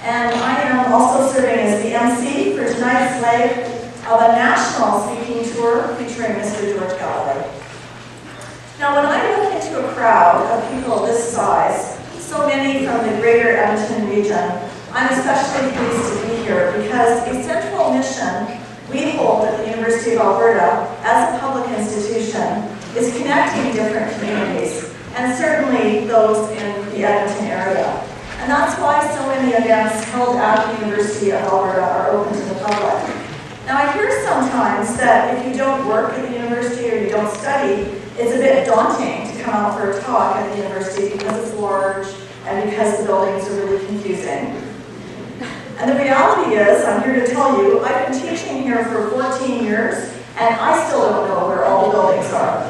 and I am also serving as the MC for tonight's leg of a national speaking tour featuring Mr. George Galloway. Now, when I look into a crowd of people of this size, so many from the greater Edmonton region, I'm especially pleased to be here because a central mission we hold at the University of Alberta as a public institution is connecting different communities, and certainly those in the Edmonton area. And that's why so many events held at the University of Alberta are open to the public. Now, I hear sometimes that if you don't work at the university or you don't study, it's a bit daunting to come out for a talk at the university because it's large and because the buildings are really confusing. And the reality is, I'm here to tell you, I've been teaching here for 14 years, and I still don't know where all the buildings are.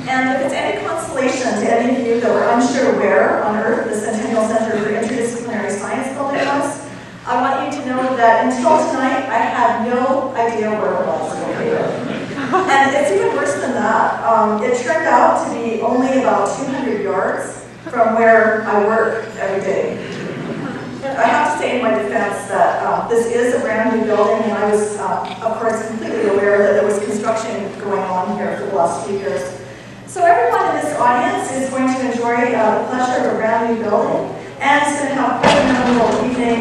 And if it's any consolation to any of you that were unsure where on earth the Centennial Center for Interdisciplinary Science building was, I want you to know that until tonight, I had no idea where it was located. And it's even worse than that. It turned out to be only about 200 yards from where I work every day. I have to say in my defense that this is a brand new building, and I was, of course, completely aware that there was construction going on here for the last few years. So everyone in this audience is going to enjoy the pleasure of a brand new building, and it's going to have quite a memorable evening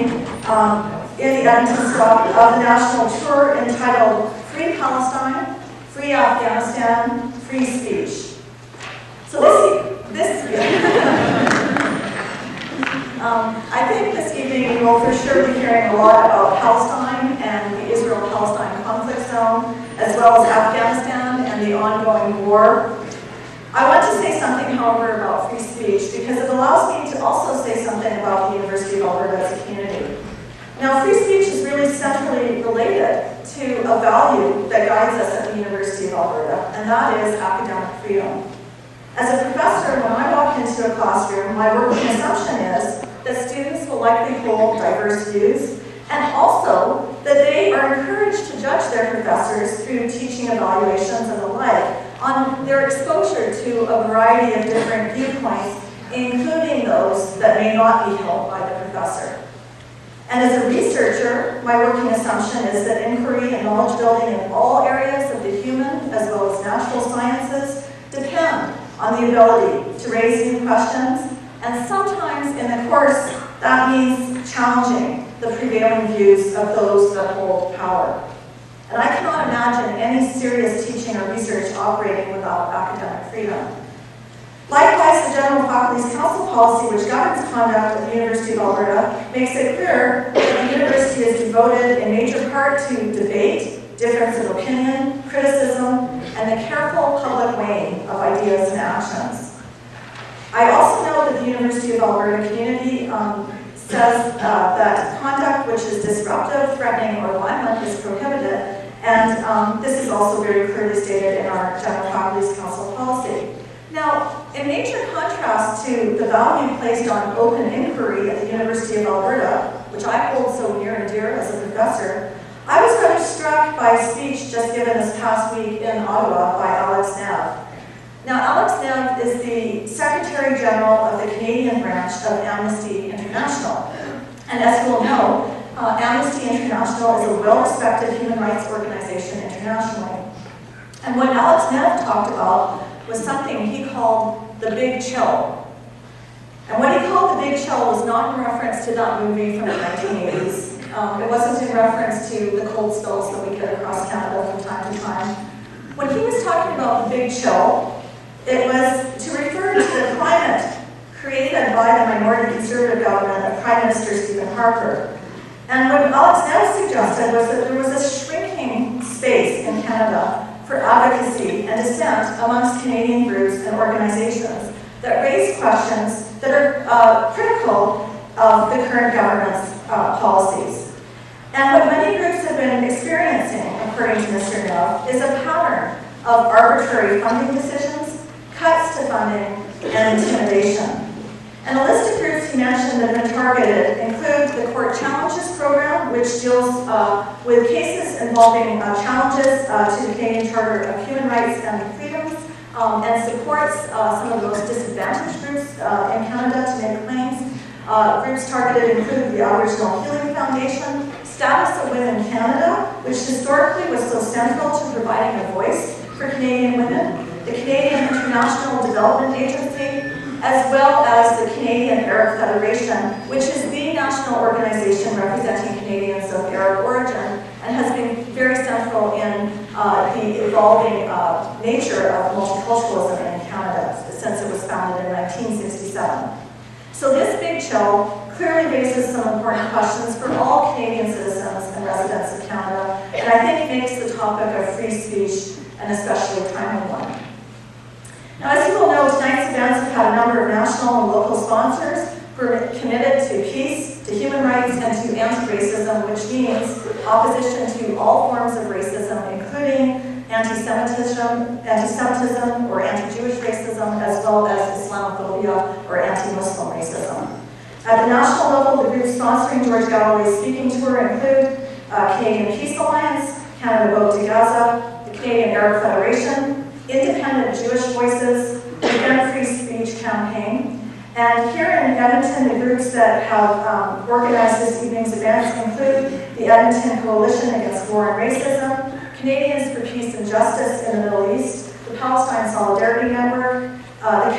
in the Edmonton stop of the national tour entitled Free Palestine, Free Afghanistan, Free Speech. So I think this evening we will for sure be hearing a lot about Palestine and the Israel-Palestine conflict zone, as well as Afghanistan and the ongoing war. I want to say something, however, about free speech because it allows me to also say something about the University of Alberta as a community. Now, free speech is really centrally related to a value that guides us at the University of Alberta, and that is academic freedom. As a professor, when I walk into a classroom, my working assumption is that students will likely hold diverse views, and also that they are encouraged to judge their professors through teaching evaluations and the like on their exposure to a variety of different viewpoints, including those that may not be held by the professor. And as a researcher, my working assumption is that inquiry and knowledge building in all areas of the human as well as natural sciences depend on the ability to raise new questions, and sometimes in the course that means challenging the prevailing views of those that hold power. And I cannot imagine any serious teaching or research operating without academic freedom. Likewise, the General Faculty's Council policy, which governs conduct at the University of Alberta, makes it clear that the university is devoted in major part to debate, difference of opinion, criticism, and the careful public weighing of ideas and actions. I also know that the University of Alberta community says that conduct which is disruptive, threatening, or violent is prohibited, and this is also very clearly stated in our General Faculty's Council policy. Now, in major contrast to the value placed on open inquiry at the University of Alberta, which I hold so near and dear as a professor, I was rather struck by a speech just given this past week in Ottawa by Alex Nev. Now, Alex Nev is the Secretary General of the Canadian branch of Amnesty International. And as you will know, Amnesty International is a well-respected human rights organization internationally. And what Alex Nev talked about was something he called the Big Chill. And what he called the Big Chill was not in reference to that movie from the 1980s. It wasn't in reference to the cold spells that we get across Canada from time to time. When he was talking about the Big Chill, it was to refer to the climate created by the minority conservative government of Prime Minister Stephen Harper. And what Alex Nev suggested was that there was a shrinking space in Canada for advocacy and dissent amongst Canadian groups and organizations that raise questions that are critical of the current government's policies. And what many groups have been experiencing, according to Mr. Nev, is a pattern of arbitrary funding decisions, cuts to funding, and intimidation. And the list of groups he mentioned that have been targeted include the Court Challenges Program, which deals with cases involving challenges to the Canadian Charter of Human Rights and Freedoms, and supports some of the most disadvantaged groups in Canada to make claims. Groups targeted include the Aboriginal Healing Foundation, Status of Women in Canada, which historically was so central to providing a voice for Canadian women, the Canadian International Development Agency, as well as the Canadian Arab Federation, which is the national organization representing Canadians of Arab origin and has been very central in the evolving nature of multiculturalism in Canada since it was founded in 1967. So this big show clearly raises some important questions for all Canadian citizens and residents of Canada, and I think makes the topic of free speech an especially timely one. Now, as you will know, tonight's events have had a number of national and local sponsors who are committed to peace, to human rights, and to anti-racism, which means opposition to all forms of racism, including anti-Semitism or anti-Jewish racism, as well as Islamophobia or anti-Muslim racism. At the national level, the groups sponsoring George Galloway's speaking tour include Canadian Peace Alliance, Canada Vote to Gaza, the Canadian Arab Federation, Independent Jewish Voices, the Defend Free Speech campaign. And here in Edmonton, the groups that have organized this evening's events include the Edmonton Coalition Against War and Racism, Canadians for Peace and Justice in the Middle East, the Palestine Solidarity Network, the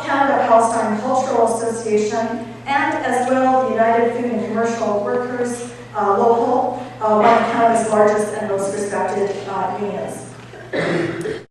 Canada-Palestine Cultural Association, and as well the United Food and Commercial Workers Local, one of Canada's largest and most respected unions.